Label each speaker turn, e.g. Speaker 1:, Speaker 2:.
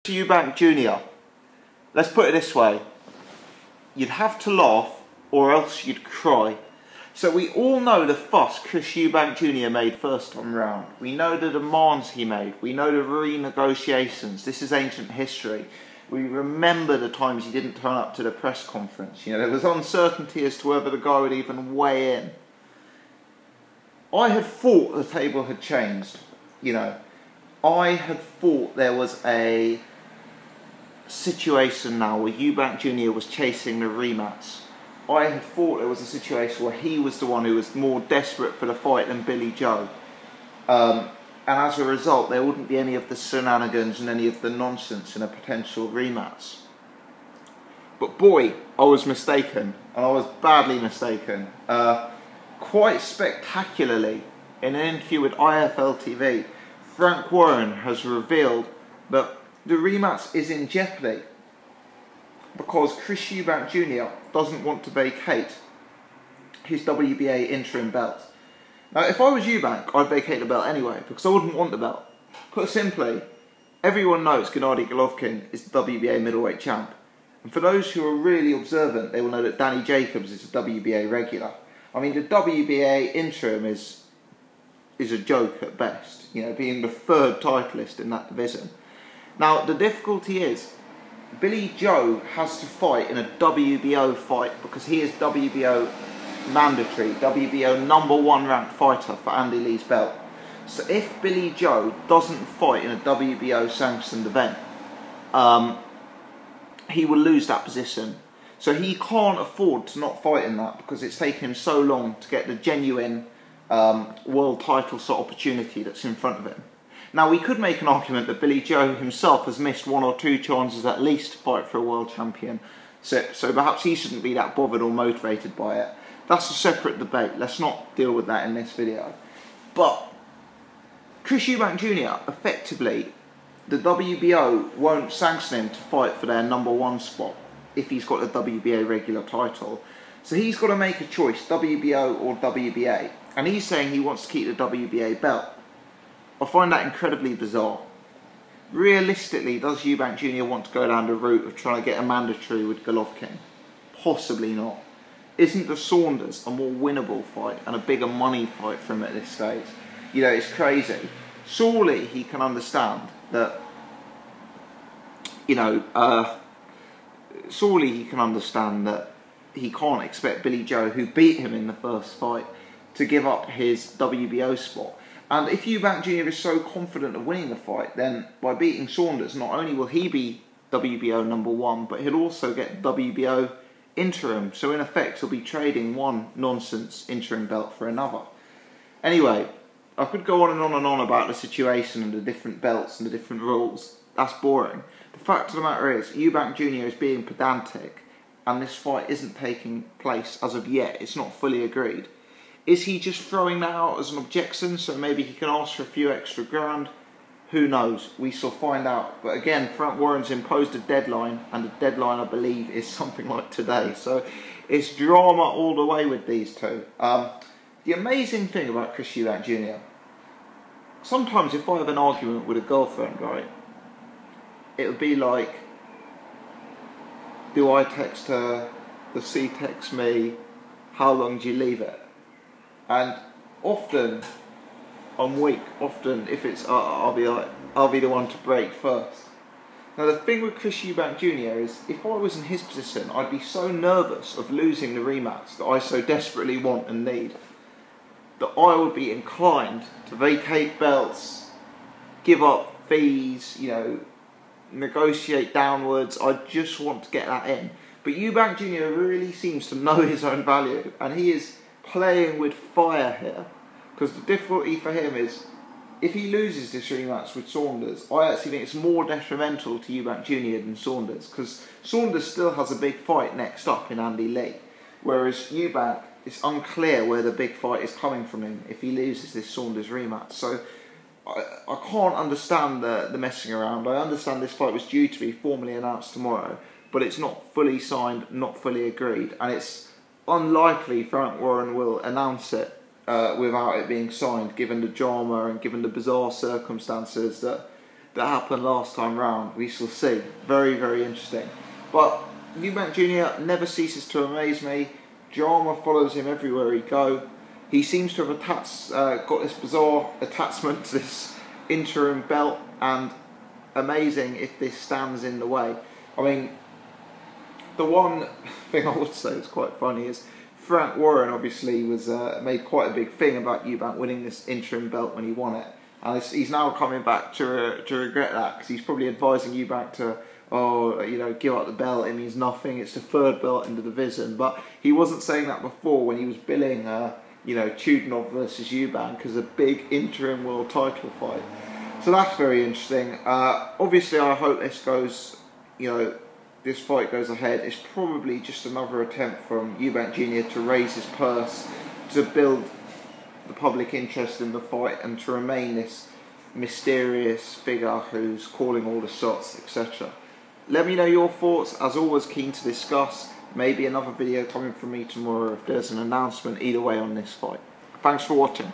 Speaker 1: Eubank Jr. Let's put it this way. You'd have to laugh or else you'd cry. So we all know the fuss Chris Eubank Jr. made first time round. We know the demands he made. We know the renegotiations. This is ancient history. We remember the times he didn't turn up to the press conference. You know, there was uncertainty as to whether the guy would even weigh in. I had thought the table had changed. You know, I had thought there was a situation now where Eubank Jr. was chasing the rematch. I had thought there was a situation where he was the one who was more desperate for the fight than Billy Joe. And as a result, there wouldn't be any of the shenanigans and any of the nonsense in a potential rematch. But boy, I was mistaken, and I was badly mistaken. Quite spectacularly, in an interview with IFL TV, Frank Warren has revealed that the rematch is in jeopardy because Chris Eubank Jr. doesn't want to vacate his WBA interim belt. Now, if I was Eubank, I'd vacate the belt anyway because I wouldn't want the belt. Put simply, everyone knows Gennady Golovkin is the WBA middleweight champ. And for those who are really observant, they will know that Danny Jacobs is a WBA regular. I mean, the WBA interim is a joke at best, you know, being the third titleist in that division. Now, the difficulty is, Billy Joe has to fight in a WBO fight because he is WBO mandatory, WBO #1 ranked fighter for Andy Lee's belt. So if Billy Joe doesn't fight in a WBO sanctioned event, he will lose that position. So he can't afford to not fight in that because it's taken him so long to get the genuine world title sort of opportunity that's in front of him. Now, we could make an argument that Billy Joe himself has missed 1 or 2 chances at least to fight for a world champion. So perhaps he shouldn't be that bothered or motivated by it. That's a separate debate. Let's not deal with that in this video. But Chris Eubank Jr. effectively, the WBO won't sanction him to fight for their #1 spot if he's got a WBA regular title. So he's got to make a choice, WBO or WBA. And he's saying he wants to keep the WBA belt. I find that incredibly bizarre. Realistically, does Eubank Jr. want to go down the route of trying to get a mandatory with Golovkin? Possibly not. Isn't the Saunders a more winnable fight and a bigger money fight for him at this stage? You know, it's crazy. Surely he can understand that, you know, surely he can understand that he can't expect Billy Joe, who beat him in the first fight, to give up his WBO spot. And if Eubank Jr. is so confident of winning the fight, then by beating Saunders, not only will he be WBO #1, but he'll also get WBO interim. So in effect, he'll be trading one nonsense interim belt for another. Anyway, I could go on and on about the situation and the different belts and the different rules. That's boring. The fact of the matter is, Eubank Jr. is being pedantic, and this fight isn't taking place as of yet. It's not fully agreed. Is he just throwing that out as an objection so maybe he can ask for a few extra grand? Who knows? We shall find out. But again, Frank Warren's imposed a deadline, and the deadline, I believe, is something like today. So it's drama all the way with these two. The amazing thing about Chris Eubank Jr. Sometimes if I have an argument with a girlfriend, right, it would be like, do I text her? Does she text me? How long do you leave it? And often I'm weak. Often, if it's I'll be the one to break first. Now the thing with Chris Eubank Jr. is, if I was in his position, I'd be so nervous of losing the rematch that I so desperately want and need, that I would be inclined to vacate belts, give up fees, you know, negotiate downwards. I just want to get that in. But Eubank Jr. really seems to know his own value, and he is playing with fire here, because the difficulty for him is, if he loses this rematch with Saunders, I actually think it's more detrimental to Eubank Jr. than Saunders, because Saunders still has a big fight next up in Andy Lee, whereas Eubank, it's unclear where the big fight is coming from him if he loses this Saunders rematch. So I can't understand the messing around. I understand this fight was due to be formally announced tomorrow, but it's not fully signed, not fully agreed, and it's unlikely Frank Warren will announce it without it being signed, given the drama and given the bizarre circumstances that that happened last time round. We shall see. Very, very interesting. But Eubank Jr never ceases to amaze me. Drama follows him everywhere he goes. He seems to have got this bizarre attachment to this interim belt, and amazing if this stands in the way. I mean, the one thing I would say is quite funny is Frank Warren obviously was made quite a big thing about Eubank winning this interim belt when he won it, and he's now coming back to regret that, because he's probably advising Eubank to, oh, you know, give up the belt, it means nothing, it's the third belt in the division. But he wasn't saying that before when he was billing you know, Chudinov versus Eubank as a big interim world title fight. So that's very interesting. Obviously I hope this goes, you know, this fight goes ahead. It's probably just another attempt from Eubank Jr to raise his purse, to build the public interest in the fight, and to remain this mysterious figure who's calling all the shots, etc. Let me know your thoughts. As always, keen to discuss. Maybe another video coming from me tomorrow if there's an announcement either way on this fight. Thanks for watching.